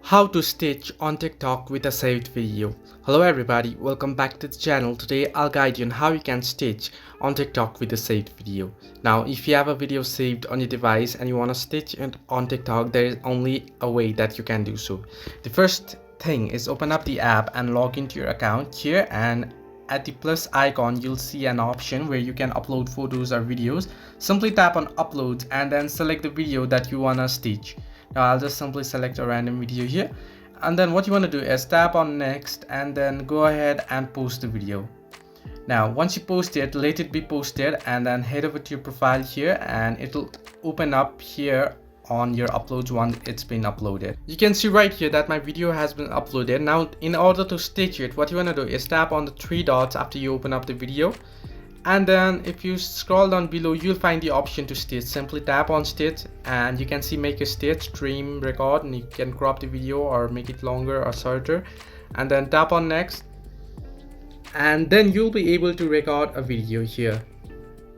How to stitch on TikTok with a saved video. Hello everybody, welcome back to the channel. Today I'll guide you on how you can stitch on TikTok with a saved video. Now if you have a video saved on your device and you want to stitch it on TikTok, there is only a way that you can do so. The first thing is open up the app and log into your account here, and at the plus icon you'll see an option where you can upload photos or videos. Simply tap on upload and then select the video that you want to stitch. Now I'll just simply select a random video here, and then what you want to do is tap on next and then go ahead and post the video. Now once you post it, let it be posted and then head over to your profile here, and it'll open up here on your uploads once it's been uploaded. You can see right here that my video has been uploaded. Now in order to stitch it, what you want to do is tap on the three dots after you open up the video, and then if you scroll down below you'll find the option to stitch. Simply tap on stitch and you can see make a stitch, stream, record, and you can crop the video or make it longer or shorter, and then tap on next, and then you'll be able to record a video here.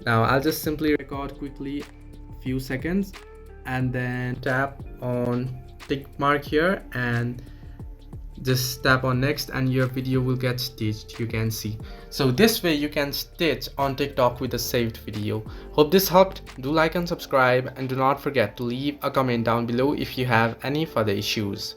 Now I'll just simply record quickly a few seconds and then tap on tick mark here and just tap on next, and your video will get stitched. You can see. So this way you can stitch on TikTok with a saved video. Hope this helped. Do like and subscribe, and do not forget to leave a comment down below if you have any further issues.